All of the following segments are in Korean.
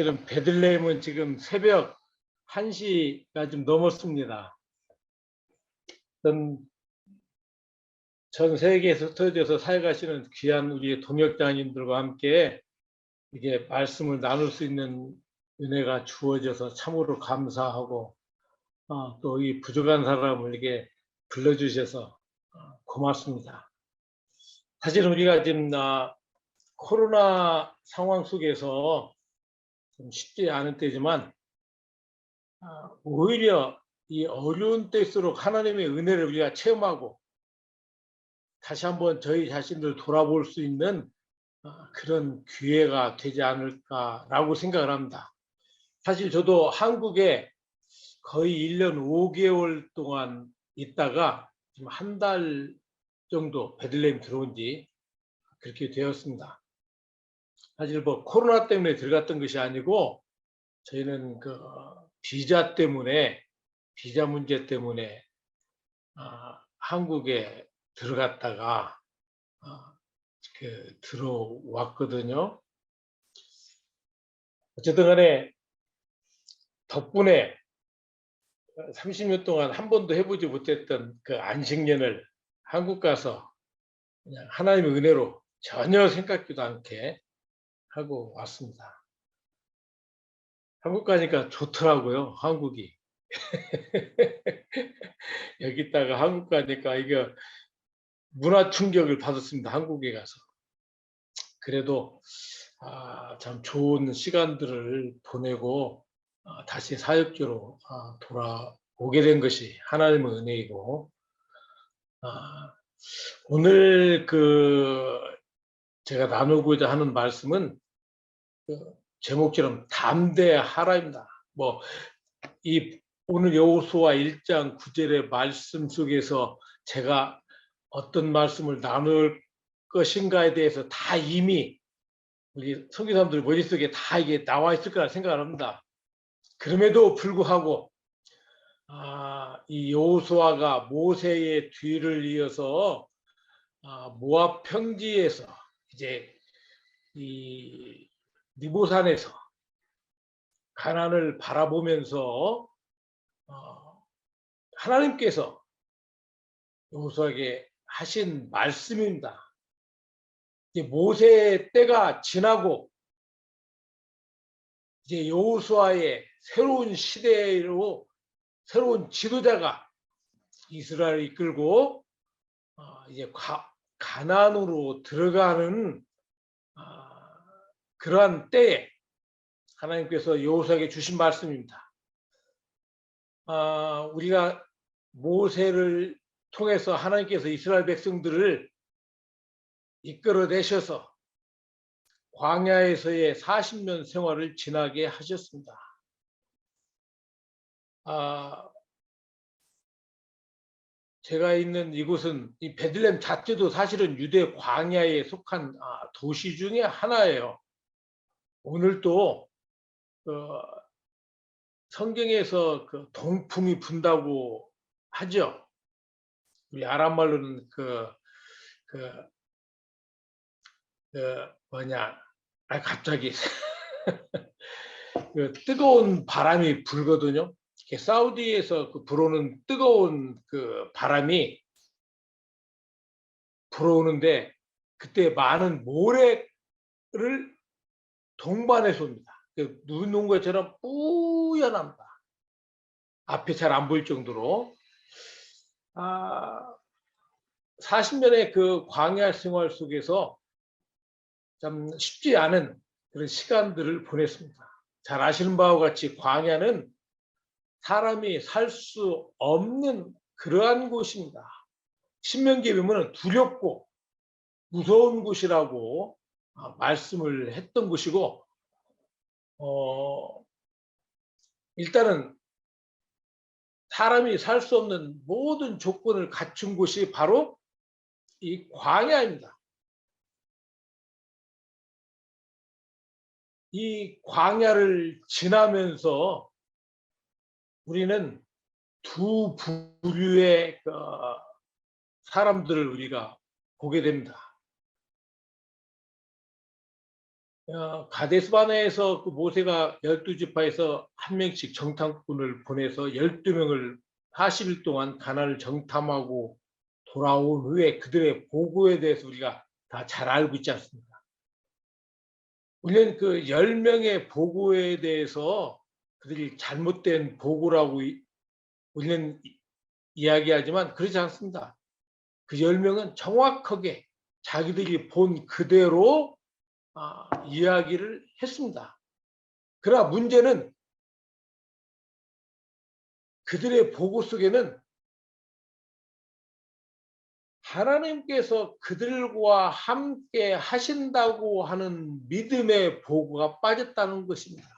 여기는 베들레헴은 지금 새벽 1시가 좀 넘었습니다. 전 세계에서 흩어져서 살아가시는 귀한 우리 동역자님들과 함께 이게 말씀을 나눌 수 있는 은혜가 주어져서 참으로 감사하고 또 이 부족한 사람을 이렇게 불러주셔서 고맙습니다. 사실 우리가 지금 코로나 상황 속에서 좀 쉽지 않은 때지만 오히려 이 어려운 때일수록 하나님의 은혜를 우리가 체험하고 다시 한번 저희 자신을 돌아볼 수 있는 그런 기회가 되지 않을까라고 생각을 합니다. 사실 저도 한국에 거의 1년 5개월 동안 있다가 지금 한 달 정도 베들레헴 들어온 지 그렇게 되었습니다. 사실 뭐 코로나 때문에 들어갔던 것이 아니고 저희는 그 비자 문제 때문에 한국에 들어갔다가 들어왔거든요. 어쨌든 간에 덕분에 30년 동안 한 번도 해보지 못했던 그 안식년을 한국 가서 그냥 하나님의 은혜로 전혀 생각지도 않게 하고 왔습니다. 한국 가니까 좋더라고요, 한국이. 여기 있다가 한국 가니까 이거 문화 충격을 받았습니다, 한국에 가서. 그래도 참 좋은 시간들을 보내고 다시 사역지로 돌아오게 된 것이 하나님의 은혜이고, 오늘 제가 나누고자 하는 말씀은 제목처럼 담대하라입니다. 오늘 여호수아 1장 9절의 말씀 속에서 제가 어떤 말씀을 나눌 것인가에 대해서 다 이미 우리 선교사님들 머릿속에 다 이게 나와 있을 거라 생각을 합니다. 그럼에도 불구하고 이 여호수아가 모세의 뒤를 이어서 모압 평지에서 이제 이 리보산에서 가나안을 바라보면서 하나님께서 여호수아에게 하신 말씀입니다. 이제 모세의 때가 지나고 이제 여호수아의 새로운 시대로 새로운 지도자가 이스라엘을 이끌고 이제 가나안으로 들어가는 그러한 때에 하나님께서 여호수아에게 주신 말씀입니다. 우리가 모세를 통해서 하나님께서 이스라엘 백성들을 이끌어내셔서 광야에서의 40년 생활을 지나게 하셨습니다. 제가 있는 이곳은 이 베들레헴 자체도 사실은 유대 광야에 속한 도시 중에 하나예요. 오늘도 성경에서 동풍이 분다고 하죠. 우리 아람 말로는 갑자기 뜨거운 바람이 불거든요. 사우디에서 불어오는 뜨거운 바람이 불어오는데 그때 많은 모래를 동반해서 옵니다. 눈 온 것처럼 뿌연합니다. 앞에 잘 안 보일 정도로. 40년의 그 광야 생활 속에서 참 쉽지 않은 그런 시간들을 보냈습니다. 잘 아시는 바와 같이 광야는 사람이 살 수 없는 그러한 곳입니다. 신명기에 보면 두렵고 무서운 곳이라고 말씀을 했던 곳이고, 일단은 사람이 살 수 없는 모든 조건을 갖춘 곳이 바로 이 광야입니다. 이 광야를 지나면서 우리는 두 부류의 사람들을 우리가 보게 됩니다. 가데스바네에서 그 모세가 12지파에서 한 명씩 정탐꾼을 보내서 12명을 40일 동안 가나안을 정탐하고 돌아온 후에 그들의 보고에 대해서 우리가 다 잘 알고 있지 않습니까? 우리는 그 10명의 보고에 대해서 그들이 잘못된 보고라고 우리는 이야기하지만 그렇지 않습니다. 그 10명은 정확하게 자기들이 본 그대로 이야기를 했습니다. 그러나 문제는 그들의 보고 속에는 하나님께서 그들과 함께 하신다고 하는 믿음의 보고가 빠졌다는 것입니다.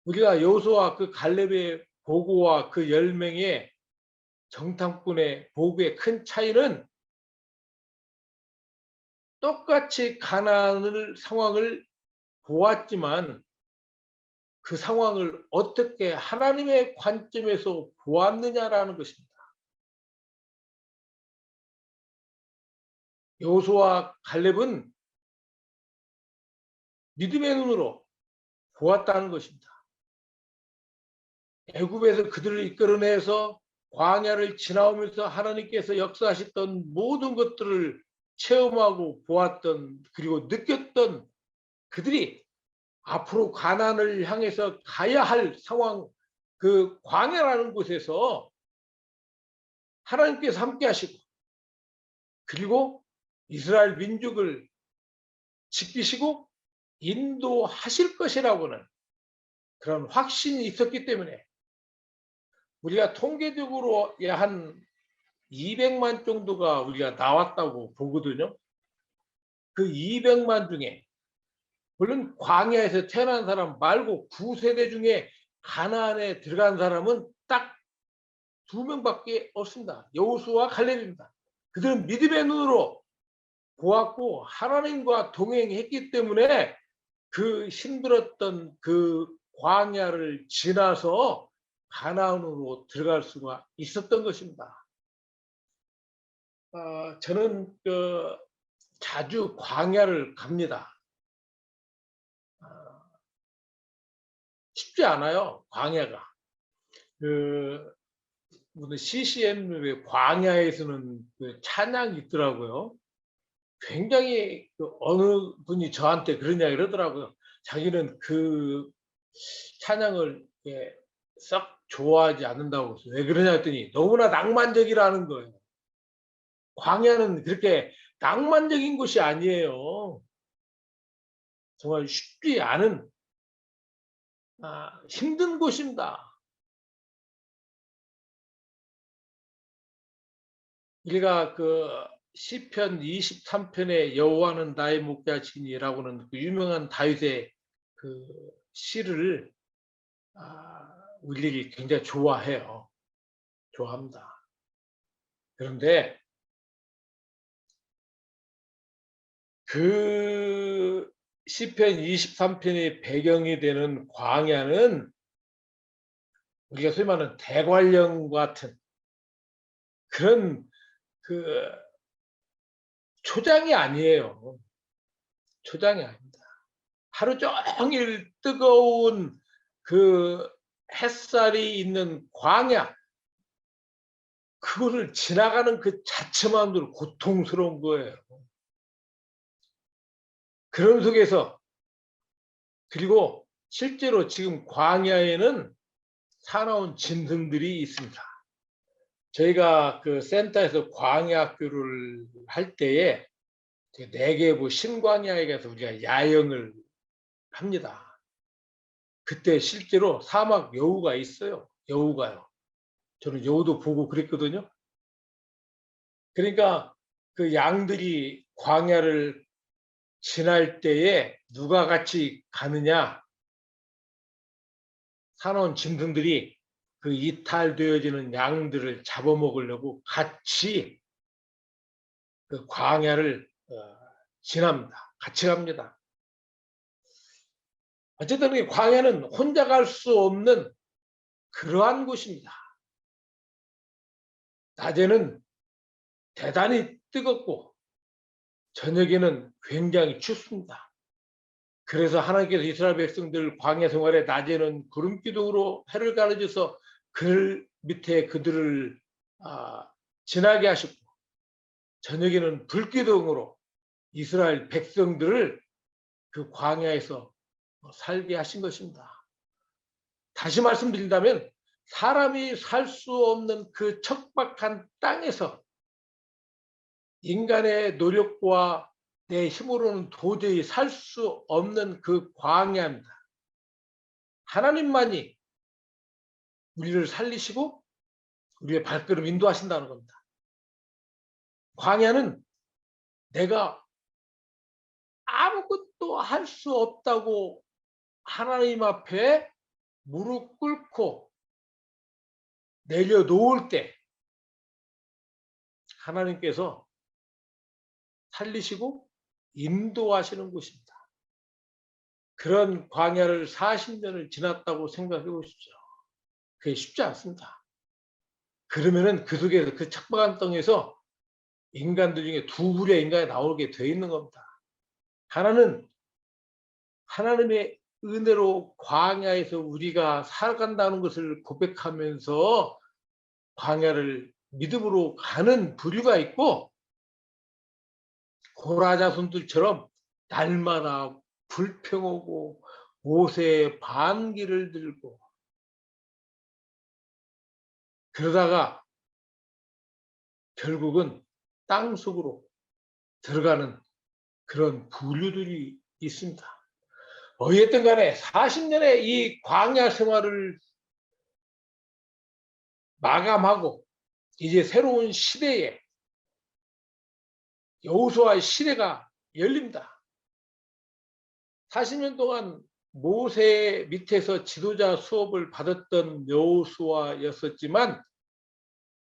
우리가 여호수아와 그 갈렙의 보고와 그 10명의 정탐꾼의 보고의 큰 차이는 똑같이 가나안을 상황을 보았지만 그 상황을 어떻게 하나님의 관점에서 보았느냐라는 것입니다. 여호수아와 갈렙은 믿음의 눈으로 보았다는 것입니다. 애굽에서 그들을 이끌어내서 광야를 지나오면서 하나님께서 역사하셨던 모든 것들을 체험하고 보았던 그리고 느꼈던 그들이 앞으로 가나안을 향해서 가야 할 상황, 그 광야라는 곳에서 하나님께서 함께 하시고 그리고 이스라엘 민족을 지키시고 인도하실 것이라고는 그런 확신이 있었기 때문에 우리가 통계적으로 한 200만 정도가 우리가 나왔다고 보거든요. 그 200만 중에 물론 광야에서 태어난 사람 말고 9세대 중에 가나안에 들어간 사람은 딱 2명밖에 없습니다. 여호수아와 갈렙입니다. 그들은 믿음의 눈으로 보았고 하나님과 동행했기 때문에 그 힘들었던 그 광야를 지나서 가나안으로 들어갈 수가 있었던 것입니다. 저는 자주 광야를 갑니다. 쉽지 않아요, 광야가. 무슨 CCM의 광야에서는 그 찬양이 있더라고요. 굉장히 어느 분이 저한테 그런 이야기를 하더라고요. 자기는 그 찬양을 썩 좋아하지 않는다고. 왜 그러냐 했더니 너무나 낭만적이라는 거예요. 광야는 그렇게 낭만적인 곳이 아니에요. 정말 쉽지 않은 힘든 곳입니다. 우리가 그 시편 23편에 여호와는 나의 목자시니라고는 그 유명한 다윗의 그 시를 우리들이 굉장히 좋아해요. 좋아합니다. 그런데 그 시편 23편의 배경이 되는 광야는 우리가 소위 말하는 대관령 같은 그런 그 초장이 아니에요. 초장이 아닙니다. 하루 종일 뜨거운 그 햇살이 있는 광야, 그거를 지나가는 그 자체만으로 고통스러운 거예요. 그런 속에서 그리고 실제로 지금 광야에는 사나운 짐승들이 있습니다. 저희가 그 센터에서 광야학교를 할 때에 내계부 신광야에 가서 우리가 야영을 합니다. 그때 실제로 사막 여우가 있어요. 여우가요. 저는 여우도 보고 그랬거든요. 그러니까 그 양들이 광야를 지날 때에 누가 같이 가느냐, 사나운 짐승들이 그 이탈되어지는 양들을 잡아먹으려고 같이 그 광야를 지납니다. 같이 갑니다. 어쨌든 이 광야는 혼자 갈 수 없는 그러한 곳입니다. 낮에는 대단히 뜨겁고 저녁에는 굉장히 춥습니다. 그래서 하나님께서 이스라엘 백성들 광야 생활에 낮에는 구름 기둥으로 해를 가려줘서 그 밑에 그들을 지나게 하셨고, 저녁에는 불기둥으로 이스라엘 백성들을 그 광야에서 살게 하신 것입니다. 다시 말씀드린다면 사람이 살 수 없는 그 척박한 땅에서 인간의 노력과 내 힘으로는 도저히 살 수 없는 그 광야입니다. 하나님만이 우리를 살리시고 우리의 발걸음 인도하신다는 겁니다. 광야는 내가 아무것도 할 수 없다고 하나님 앞에 무릎 꿇고 내려놓을 때 하나님께서 살리시고 인도하시는 곳입니다. 그런 광야를 40년을 지났다고 생각해 보십시오. 그게 쉽지 않습니다. 그러면은 그 속에서 그 척박한 땅에서 인간들 중에 두 부류의 인간이 나오게 되어 있는 겁니다. 하나는 하나님의 은혜로 광야에서 우리가 살아간다는 것을 고백하면서 광야를 믿음으로 가는 부류가 있고, 고라 자손들처럼 날마다 불평하고 옷에 반기를 들고 그러다가 결국은 땅속으로 들어가는 그런 부류들이 있습니다. 어쨌든 간에 40년의 이 광야 생활을 마감하고 이제 새로운 시대에 여호수아의 시대가 열립니다. 40년 동안 모세 밑에서 지도자 수업을 받았던 여호수아였었지만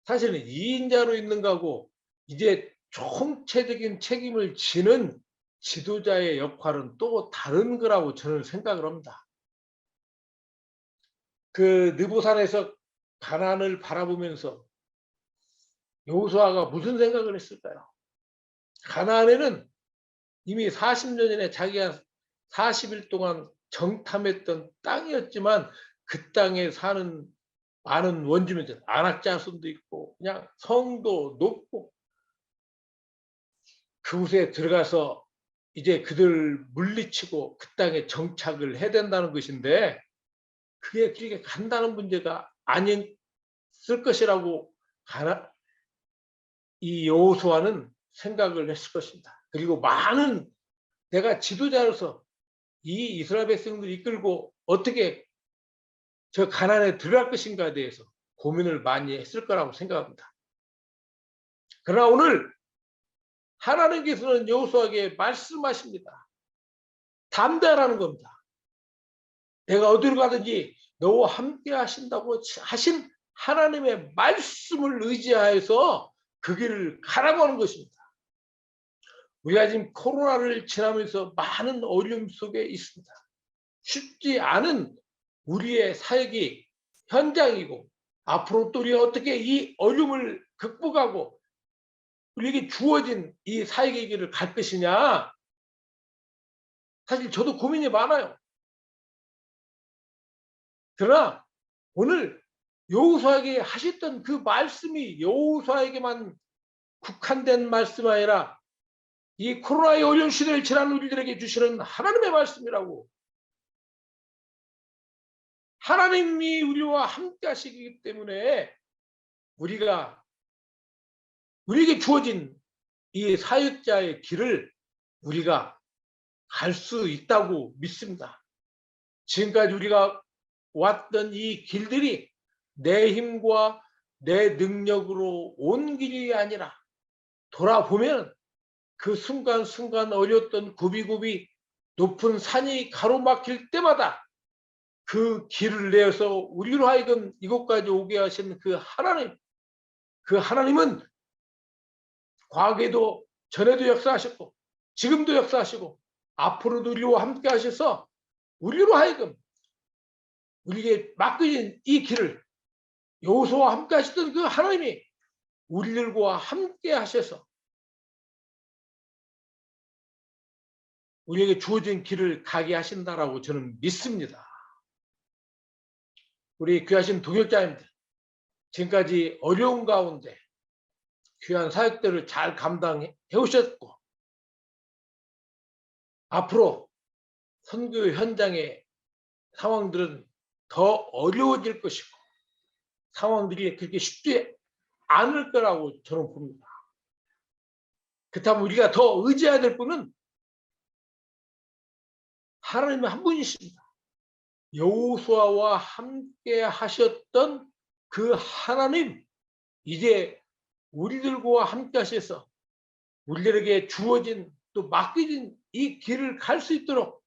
사실은 2인자로 있는 거고 이제 총체적인 책임을 지는 지도자의 역할은 또 다른 거라고 저는 생각을 합니다. 그 느보산에서 가나안을 바라보면서 여호수아가 무슨 생각을 했을까요? 가나안에는 이미 40년 전에 자기가 40일 동안 정탐했던 땅이었지만 그 땅에 사는 많은 원주민들, 안악자손도 있고 그냥 성도 높고 그곳에 들어가서 이제 그들 물리치고 그 땅에 정착을 해야 된다는 것인데 그게 길게 간다는 문제가 아니었을 것이라고 이 여호수아는 생각을 했을 것입니다. 그리고 많은 내가 지도자로서 이 이스라엘 백성들을 이끌고 어떻게 저 가나안에 들어갈 것인가에 대해서 고민을 많이 했을 거라고 생각합니다. 그러나 오늘 하나님께서는 여호수아에게 말씀하십니다. 담대하라는 겁니다. 내가 어디로 가든지 너와 함께 하신다고 하신 하나님의 말씀을 의지하여서 그 길을 가라고 하는 것입니다. 우리가 지금 코로나를 지나면서 많은 어려움 속에 있습니다. 쉽지 않은 우리의 사역이 현장이고 앞으로 또 우리가 어떻게 이 어려움을 극복하고 우리에게 주어진 이 사역의 길을 갈 것이냐, 사실 저도 고민이 많아요. 그러나 오늘 여호수아에게 하셨던 그 말씀이 여호수아에게만 국한된 말씀이 아니라 이 코로나의 어려운 시대를 지난 우리들에게 주시는 하나님의 말씀이라고, 하나님이 우리와 함께 하시기 때문에 우리에게 주어진 이 사역자의 길을 우리가 갈 수 있다고 믿습니다. 지금까지 우리가 왔던 이 길들이 내 힘과 내 능력으로 온 길이 아니라 돌아보면 그 순간순간 어려웠던 굽이굽이 높은 산이 가로막힐 때마다 그 길을 내어서 우리로 하여금 이곳까지 오게 하신 그 하나님은 과거에도 전에도 역사하셨고 지금도 역사하시고 앞으로도 우리와 함께 하셔서 우리로 하여금 우리에게 맡겨진 이 길을 여호수아와 함께 하셨던 그 하나님이 우리들과 함께 하셔서 우리에게 주어진 길을 가게 하신다라고 저는 믿습니다. 우리 귀하신 동역자님들, 지금까지 어려운 가운데 귀한 사역들을 잘 감당해 오셨고, 앞으로 선교 현장의 상황들은 더 어려워질 것이고, 상황들이 그렇게 쉽지 않을 거라고 저는 봅니다. 그렇다면 우리가 더 의지해야 될 분은 하나님 한 분이십니다. 여호수아와 함께 하셨던 그 하나님, 이제 우리들과 함께 하셔서 우리들에게 주어진 또 맡겨진 이 길을 갈 수 있도록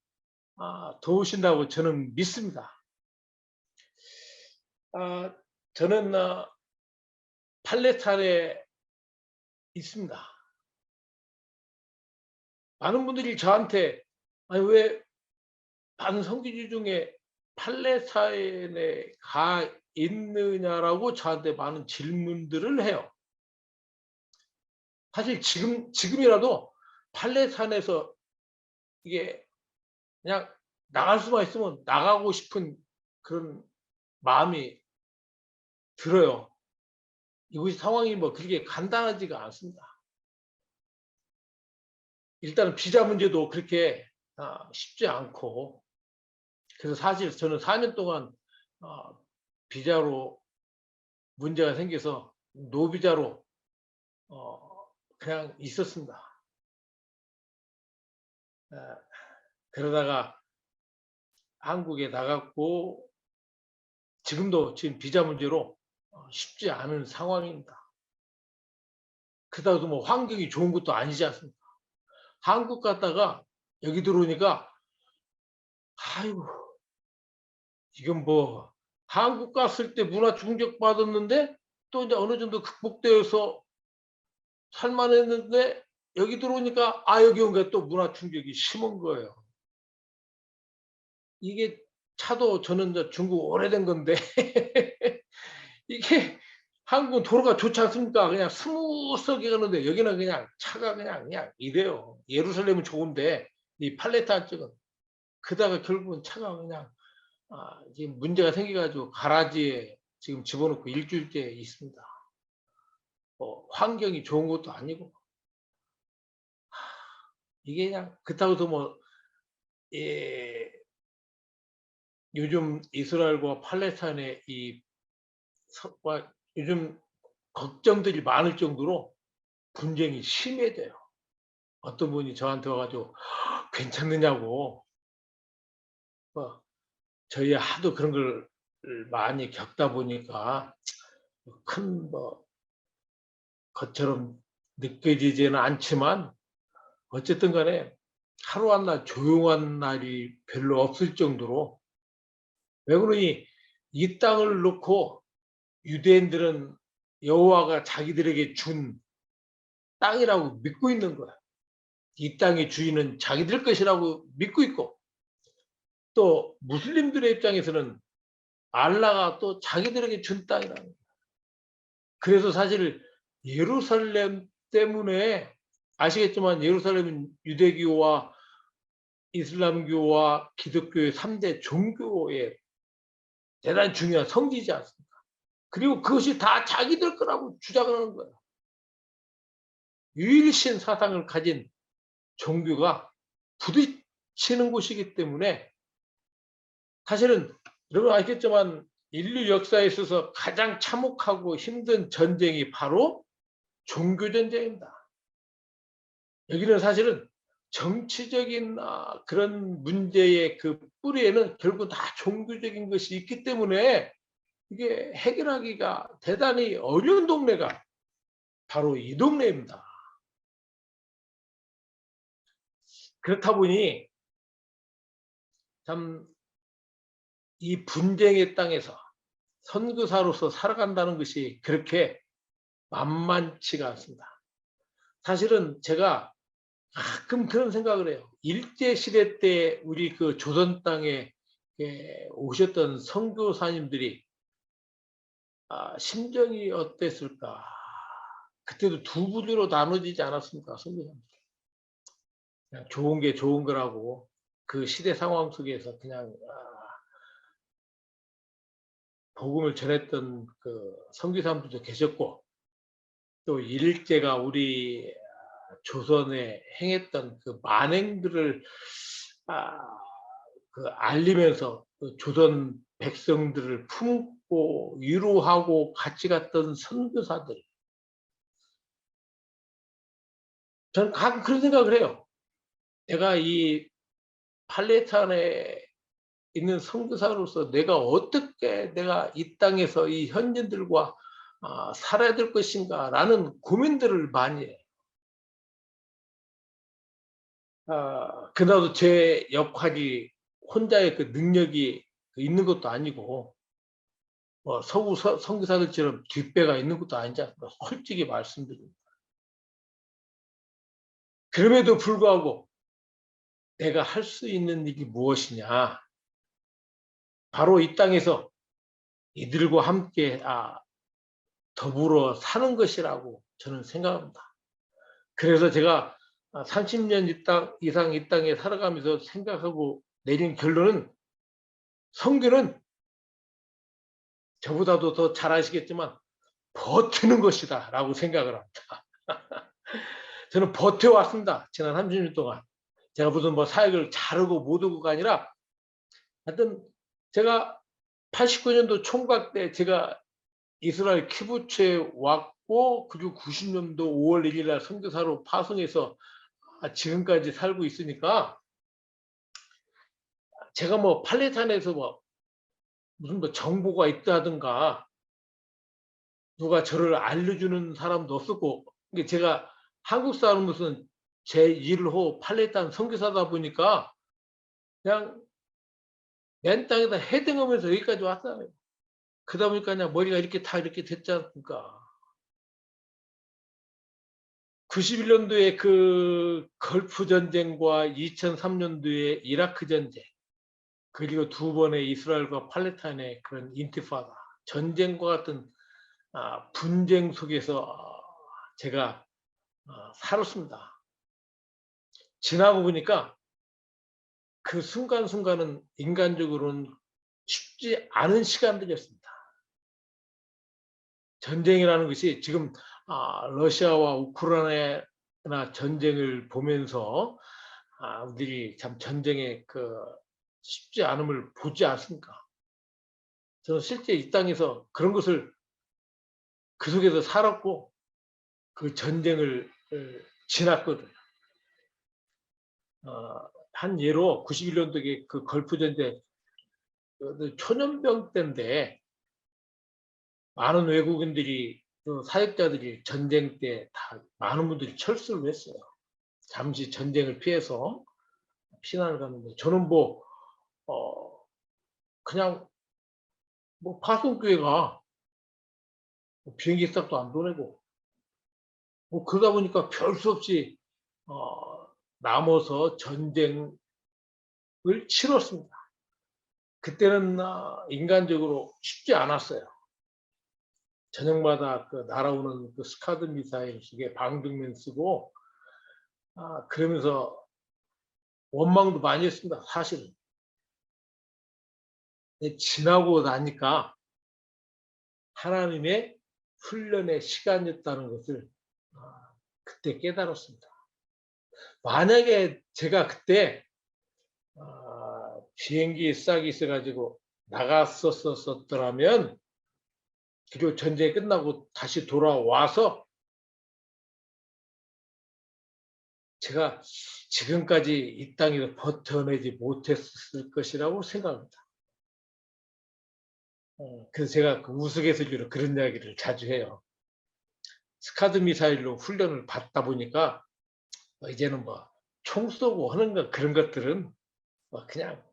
도우신다고 저는 믿습니다. 저는 팔레스타인에 있습니다. 많은 분들이 저한테 아니 왜 다른 선교지 중에 팔레스타인에 가 있느냐라고 저한테 많은 질문들을 해요. 사실 지금이라도 팔레스타인에서 이게 그냥 나갈 수만 있으면 나가고 싶은 그런 마음이 들어요. 이곳 상황이 뭐 그렇게 간단하지가 않습니다. 일단은 비자 문제도 그렇게 쉽지 않고, 그래서 사실 저는 4년 동안 비자로 문제가 생겨서 노비자로 그냥 있었습니다. 그러다가 한국에 나갔고, 지금 비자 문제로 쉽지 않은 상황입니다. 그러다가 뭐 환경이 좋은 것도 아니지 않습니까? 한국 갔다가 여기 들어오니까 아이고, 이건 뭐 한국 갔을 때 문화 충격 받았는데 또 이제 어느 정도 극복되어서 살만했는데 여기 들어오니까 여기 온 게 또 문화 충격이 심한 거예요. 이게 차도 저는 이제 중국 오래된 건데 이게 한국은 도로가 좋지 않습니까? 그냥 스무스하게 가는데 여기는 그냥 차가 그냥 이래요. 예루살렘은 좋은데 이 팔레스타인 쪽은 그다가 결국은 차가 그냥 지금 문제가 생겨가지고 가라지에 지금 집어넣고 일주일째 있습니다. 환경이 좋은 것도 아니고 이게 그냥 그렇다고 해서 뭐 요즘 이스라엘과 팔레스타인의 요즘 걱정들이 많을 정도로 분쟁이 심해져요. 어떤 분이 저한테 와가지고 괜찮느냐고. 저희 하도 그런 걸 많이 겪다 보니까 큰 것처럼 느껴지지는 않지만 어쨌든 간에 하루 한날 조용한 날이 별로 없을 정도로, 왜 그러니 이 땅을 놓고 유대인들은 여호와가 자기들에게 준 땅이라고 믿고 있는 거야. 이 땅의 주인은 자기들 것이라고 믿고 있고, 또 무슬림들의 입장에서는 알라가 또 자기들에게 준 땅이라는 거야. 그래서 사실 예루살렘 때문에 아시겠지만 예루살렘은 유대교와 이슬람교와 기독교의 3대 종교의 대단히 중요한 성지지 않습니까? 그리고 그것이 다 자기들 거라고 주장을 하는 거예요. 유일신 사상을 가진 종교가 부딪히는 곳이기 때문에, 사실은 여러분 알겠지만 인류 역사에 있어서 가장 참혹하고 힘든 전쟁이 바로 종교전쟁입니다. 여기는 사실은 정치적인 그런 문제의 그 뿌리에는 결국 다 종교적인 것이 있기 때문에 이게 해결하기가 대단히 어려운 동네가 바로 이 동네입니다. 그렇다 보니 참 이 분쟁의 땅에서 선교사로서 살아간다는 것이 그렇게 만만치가 않습니다. 사실은 제가 가끔 그런 생각을 해요. 일제시대 때 우리 그 조선 땅에 오셨던 선교사님들이 심정이 어땠을까? 그때도 두 부류로 나눠지지 않았습니까? 선교사님들. 그냥 좋은 게 좋은 거라고 그 시대 상황 속에서 그냥 복음을 전했던 그 선교사님들도 계셨고 또 일제가 우리 조선에 행했던 그 만행들을 그 알리면서 그 조선 백성들을 품고 위로하고 같이 갔던 선교사들. 저는 가끔 그런 생각을 해요. 내가 이 팔레스타인에 있는 선교사로서 내가 어떻게 내가 이 땅에서 이 현지인들과 살아야 될 것인가라는 고민들을 많이 해요. 그나도 제 역할이 혼자의 그 능력이 있는 것도 아니고 서구 선교사들처럼 뒷배가 있는 것도 아니지 않습니까? 솔직히 말씀드립니다. 그럼에도 불구하고 내가 할 수 있는 일이 무엇이냐? 바로 이 땅에서 이들과 함께 더불어 사는 것이라고 저는 생각합니다. 그래서 제가 30년 이상 이 땅에 살아가면서 생각하고 내린 결론은 선교는 저보다도 더 잘 아시겠지만 버티는 것이다 라고 생각을 합니다. 저는 버텨왔습니다. 지난 30년 동안. 제가 무슨 뭐 사역을 잘하고 못하고가 아니라 하여튼 제가 89년도 총각 때 제가 이스라엘 키부츠에 왔고 그리고 90년도 5월 1일 날 선교사로 파송해서 지금까지 살고 있으니까 제가 뭐 팔레스타인에서 뭐 무슨 뭐 정보가 있다든가 누가 저를 알려주는 사람도 없었고 제가 한국 사람으로서는 제 1호 팔레스타인 선교사다 보니까 그냥 맨 땅에다 헤딩하면서 여기까지 왔어요. 그러다 보니까 그냥 머리가 이렇게 다 이렇게 됐지 않습니까? 91년도에 그 걸프 전쟁과 2003년도에 이라크 전쟁 그리고 두 번의 이스라엘과 팔레스타인의 그런 인티파다 전쟁과 같은 분쟁 속에서 제가 살았습니다. 지나고 보니까 그 순간순간은 인간적으로는 쉽지 않은 시간들이었습니다. 전쟁이라는 것이 지금 러시아와 우크라이나 전쟁을 보면서 우리들이 참 전쟁의 그 쉽지 않음을 보지 않습니까? 저는 실제 이 땅에서 그런 것을 그 속에서 살았고 그 전쟁을 지났거든요. 한 예로 91년도에 그 걸프 전쟁 초년병 때인데 많은 외국인들이 사역자들이 전쟁 때 다 많은 분들이 철수를 했어요. 잠시 전쟁을 피해서 피난을 갔는데 저는 뭐 그냥 뭐 파송교회가 비행기 값도 안 보내고 뭐 그러다 보니까 별 수 없이 남아서 전쟁을 치렀습니다. 그때는 인간적으로 쉽지 않았어요. 저녁마다 그 날아오는 그 스카드 미사일 속에 방독면 쓰고 그러면서 원망도 많이 했습니다. 사실은. 지나고 나니까 하나님의 훈련의 시간이었다는 것을 그때 깨달았습니다. 만약에 제가 그때 비행기 싹이 있어가지고 나갔었더라면 그리고 전쟁이 끝나고 다시 돌아와서 제가 지금까지 이 땅에서 버텨내지 못했을 것이라고 생각합니다. 그래서 제가 그 우스갯소리로 그런 이야기를 자주 해요. 스카드 미사일로 훈련을 받다 보니까 이제는 뭐 총 쏘고 하는 것 그런 것들은 그냥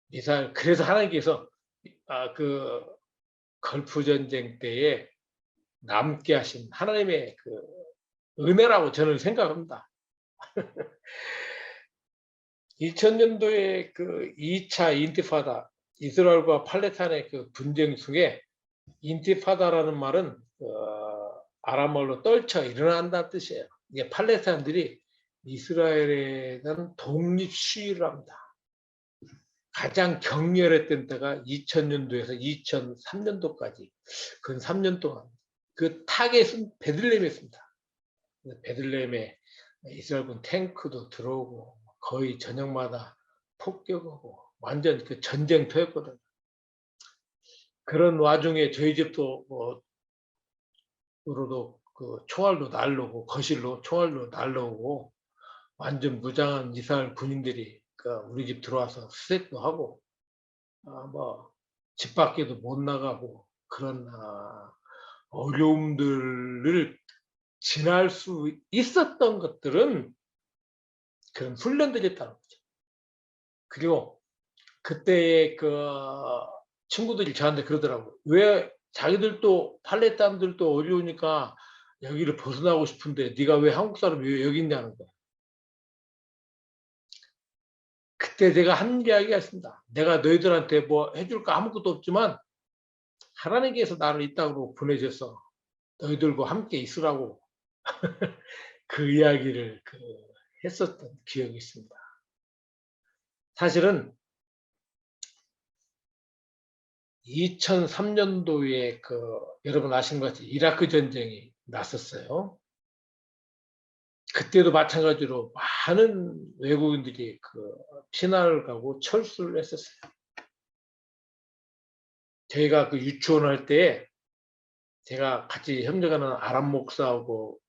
미사일 그래서 하나님께서 그 걸프 전쟁 때에 남게 하신 하나님의 그 은혜라고 저는 생각합니다. 2000년도에 그 2차 인티파다 이스라엘과 팔레스타인의 그 분쟁 속에 인티파다라는 말은 아람어로 떨쳐 일어난다는 뜻이에요. 이게 팔레스타인들이 이스라엘에 대한 독립 시위를 합니다. 가장 격렬했던 때가 2000년도에서 2003년도까지 그 3년 동안 그 타겟은 베들레헴이었습니다. 베들레헴에 이스라엘군 탱크도 들어오고 거의 저녁마다 폭격하고 완전 그 전쟁터였거든요. 그런 와중에 저희 집도 으로도 그 총알도 날라오고 거실로 총알도 날라오고 완전 무장한 이스라엘 군인들이 우리 집 들어와서 수색도 하고 집 밖에도 못 나가고 그런 어려움들을 지날 수 있었던 것들은 그런 훈련들이었다는 거죠. 그리고 그때의 친구들이 저한테 그러더라고요. 왜 자기들도 팔레스타인들도 어려우니까 여기를 벗어나고 싶은데 네가 왜 한국 사람이 왜 여기 있냐는 거예요. 그때 제가 한 이야기가 있습니다. 내가 너희들한테 뭐 해줄 거 아무것도 없지만 하나님께서 나를 이 땅으로 보내셔서 너희들과 함께 있으라고 그 이야기를 했었던 기억이 있습니다. 사실은 2003년도에 여러분 아시는 것 같이 이라크 전쟁이 났었어요. 그때도 마찬가지로 많은 외국인들이 피난을 가고 철수를 했었어요. 저희가 유치원 할 때 제가 같이 협력하는 아랍 목사하고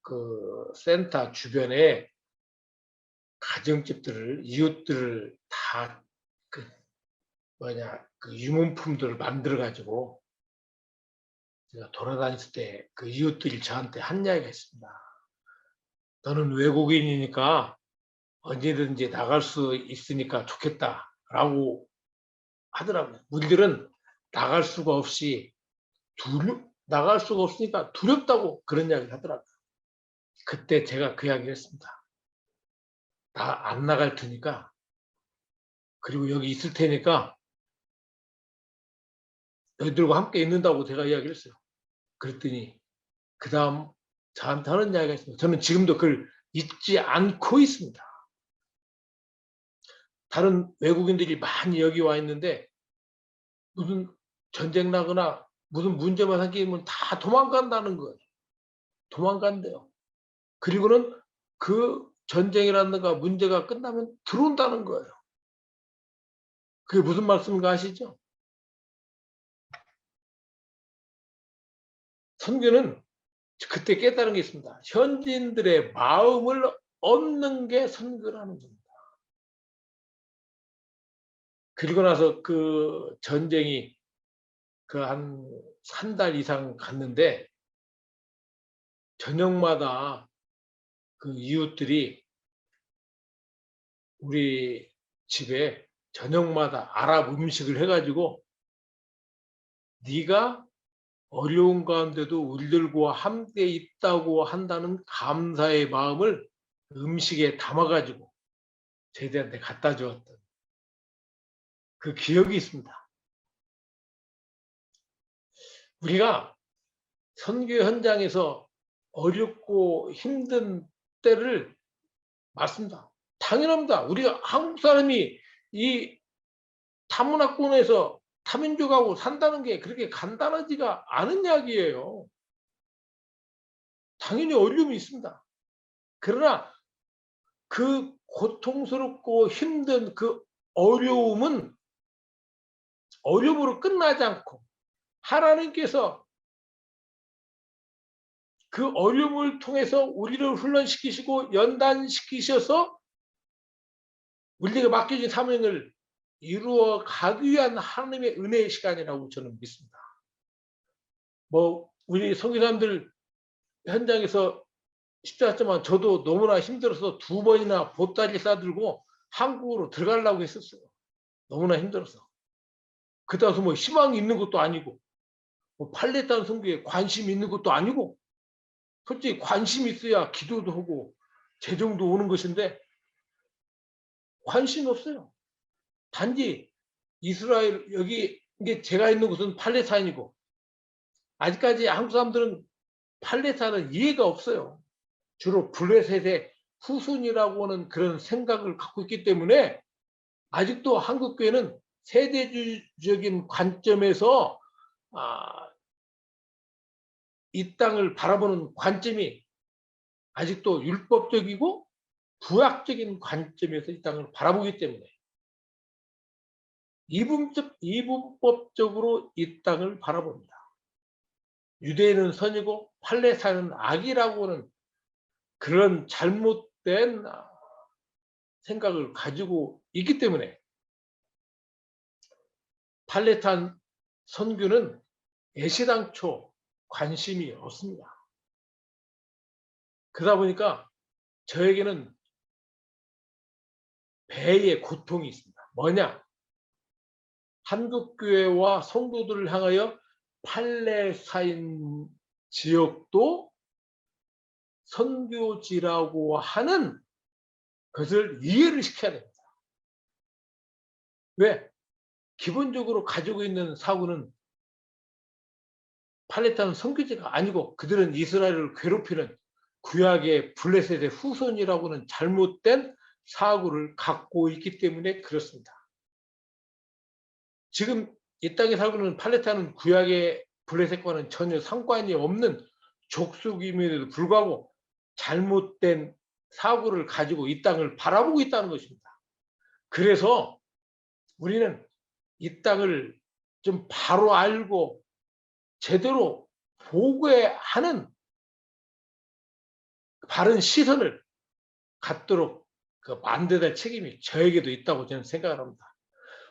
센터 주변에 가정집들을 이웃들을 다 유문품들을 만들어 가지고 제가 돌아다녔을 때 이웃들이 저한테 한 이야기가 있습니다. 너는 외국인이니까 언제든지 나갈 수 있으니까 좋겠다라고 하더라고요. 우리들은 나갈 수가 없으니까 두렵다고 그런 이야기를 하더라고요. 그때 제가 그 이야기를 했습니다. 나 안 나갈 테니까 그리고 여기 있을 테니까 너희들과 함께 있는다고 제가 이야기를 했어요. 그랬더니 그 다음 저한테 하는 이야기가 있습니다. 저는 지금도 그걸 잊지 않고 있습니다. 다른 외국인들이 많이 여기 와 있는데 무슨 전쟁 나거나 무슨 문제만 생기면 다 도망간다는 거예요. 도망간대요. 그리고는 그 전쟁이라든가 문제가 끝나면 들어온다는 거예요. 그게 무슨 말씀인가 아시죠? 선교는 그때 깨달은 게 있습니다. 현지인들의 마음을 얻는 게 선교라는 겁니다. 그리고 나서 그 전쟁이 한 달 이상 갔는데 저녁마다 이웃들이 우리 집에 저녁마다 아랍 음식을 해가지고 네가 어려운 가운데도 우리들과 함께 있다고 한다는 감사의 마음을 음식에 담아가지고 저희들한테 갖다 주었던 그 기억이 있습니다. 우리가 선교 현장에서 어렵고 힘든 때를 맞습니다. 당연합니다. 우리가 한국 사람이 이 타문화권에서 타민족하고 산다는 게 그렇게 간단하지가 않은 이야기예요. 당연히 어려움이 있습니다. 그러나 그 고통스럽고 힘든 그 어려움은 어려움으로 끝나지 않고 하나님께서 그 어려움을 통해서 우리를 훈련시키시고 연단시키셔서 우리에게 맡겨진 사명을 이루어 가기 위한 하나님의 은혜의 시간이라고 저는 믿습니다. 우리 선교사님들 현장에서 쉽지 않지만 저도 너무나 힘들어서 2번이나 보따리 싸들고 한국으로 들어가려고 했었어요. 너무나 힘들어서. 그따서 희망이 있는 것도 아니고 팔레스타인 선교에 관심이 있는 것도 아니고 솔직히 관심이 있어야 기도도 하고 재정도 오는 것인데 관심이 없어요. 단지 이스라엘 여기 이게 제가 있는 곳은 팔레스타인이고 아직까지 한국 사람들은 팔레스타인은 이해가 없어요. 주로 블레셋에 후손이라고 하는 그런 생각을 갖고 있기 때문에 아직도 한국교회는 세대주의적인 관점에서 이 땅을 바라보는 관점이 아직도 율법적이고 부학적인 관점에서 이 땅을 바라보기 때문에 이분법적으로 이 땅을 바라봅니다. 유대인은 선이고 팔레스타인은 악이라고 하는 그런 잘못된 생각을 가지고 있기 때문에 팔레스타인 선교는 애시당초 관심이 없습니다. 그러다 보니까 저에게는 배의 고통이 있습니다. 뭐냐? 한국교회와 성도들을 향하여 팔레스타인 지역도 선교지라고 하는 것을 이해를 시켜야 됩니다. 왜? 기본적으로 가지고 있는 사고는 팔레스타인 선교지가 아니고 그들은 이스라엘을 괴롭히는 구약의 블레셋의 후손이라고는 잘못된 사고를 갖고 있기 때문에 그렇습니다. 지금 이 땅에 살고 있는 팔레스타인은 구약의 블레셋과는 전혀 상관이 없는 족속임에도 불구하고 잘못된 사고를 가지고 이 땅을 바라보고 있다는 것입니다. 그래서 우리는 이 땅을 좀 바로 알고 제대로 보고하는 바른 시선을 갖도록 만들어야 될 책임이 저에게도 있다고 저는 생각을 합니다.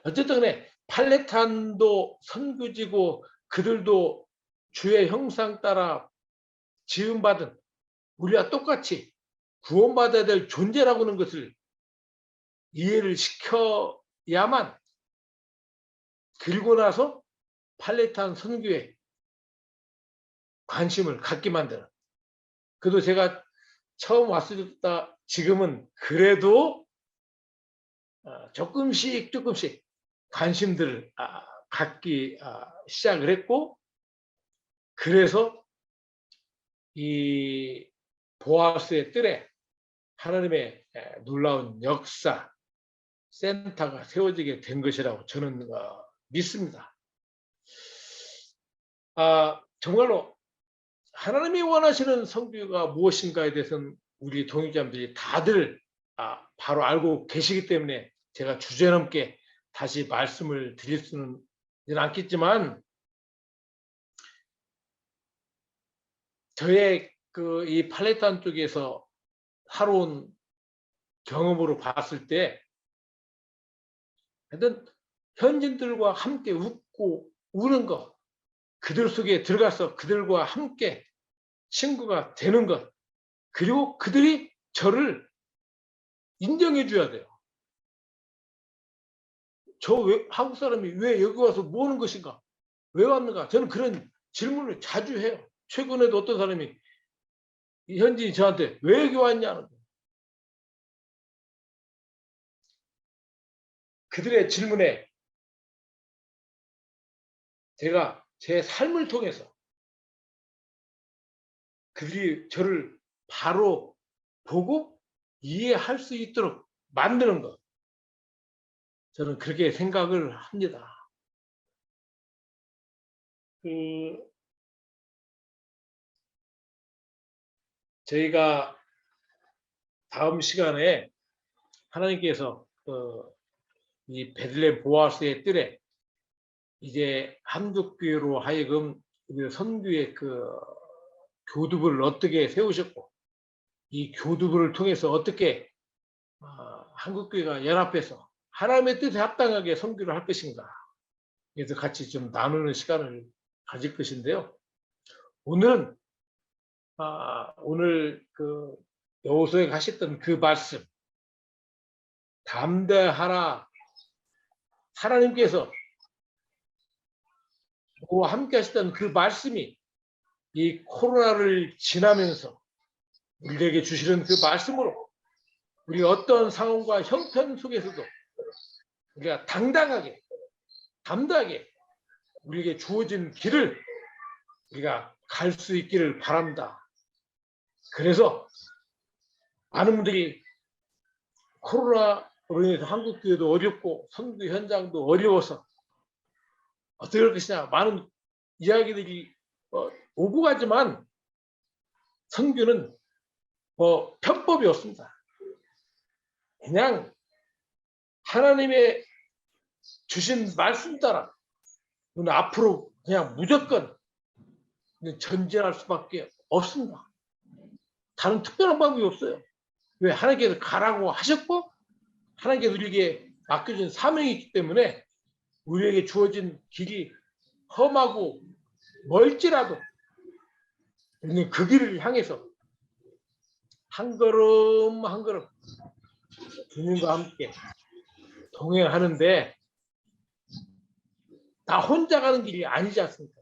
어쨌든 간에 팔레스타인도 선교지고 그들도 주의 형상 따라 지음받은 우리와 똑같이 구원받아야 될 존재라고 하는 것을 이해를 시켜야만 그리고 나서 팔레스타인 선교에 관심을 갖게 만드는. 그래도 제가 처음 왔을 때 지금은 그래도 조금씩 관심들을 갖기 시작을 했고, 그래서 이 보아스의 뜰에 하나님의 놀라운 역사 센터가 세워지게 된 것이라고 저는 믿습니다. 정말로 하나님이 원하시는 선교가 무엇인가에 대해서는 우리 동역자분들이 다들 바로 알고 계시기 때문에 제가 주제넘게 다시 말씀을 드릴 수는 않겠지만, 저의 이 팔레스타인 쪽에서 살아온 경험으로 봤을 때, 하여튼 현지인들과 함께 웃고 우는 것, 그들 속에 들어가서 그들과 함께 친구가 되는 것, 그리고 그들이 저를 인정해 줘야 돼요. 한국 사람이 왜 여기 와서 뭐 하는 것인가? 왜 왔는가? 저는 그런 질문을 자주 해요. 최근에도 어떤 사람이 현지인이 저한테 왜 여기 왔냐는 거예요. 그들의 질문에 제가 제 삶을 통해서 그들이 저를 바로 보고 이해할 수 있도록 만드는 것, 저는 그렇게 생각을 합니다. 저희가 다음 시간에 하나님께서 이 베들레헴 보아스의 뜰에 이제 한국교회로 하여금 선교의 교두부를 어떻게 세우셨고, 이 교두부를 통해서 어떻게 한국교회가 연합해서 하나님의 뜻에 합당하게 선교를 할 것인가, 그래서 같이 좀 나누는 시간을 가질 것인데요. 오늘은 오늘 여호수아에 하셨던 그 말씀, 담대하라, 하나님께서 그와 함께 하셨던 그 말씀이 이 코로나를 지나면서 우리에게 주시는 그 말씀으로 우리 어떤 상황과 형편 속에서도 우리가 당당하게 담대하게 우리에게 주어진 길을 우리가 갈 수 있기를 바랍니다. 그래서 많은 분들이 코로나로 인해서 한국 교회도 어렵고 선교 현장도 어려워서 어떻게 할 것이냐 많은 이야기들이 오고 가지만 선교는 편법이 없습니다. 그냥 하나님의 주신 말씀 따라 앞으로 그냥 무조건 전진할 수밖에 없습니다. 다른 특별한 방법이 없어요. 왜? 하나님께서 가라고 하셨고 하나님께서 우리에게 맡겨준 사명이 있기 때문에 우리에게 주어진 길이 험하고 멀지라도 우리는 그 길을 향해서 한 걸음 한 걸음 주님과 함께 동행하는데 나 혼자 가는 길이 아니지 않습니까?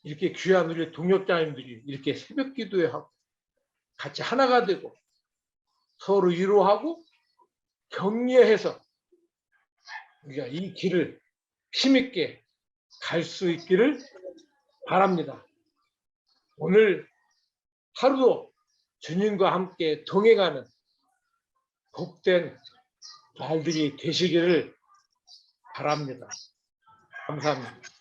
이렇게 귀한 우리 동역자님들이 이렇게 새벽 기도회 하고 같이 하나가 되고 서로 위로하고 격려해서 우리가 이 길을 힘있게 갈 수 있기를 바랍니다. 오늘 하루도 주님과 함께 동행하는 복된 날들이 되시기를 바랍니다. 감사합니다.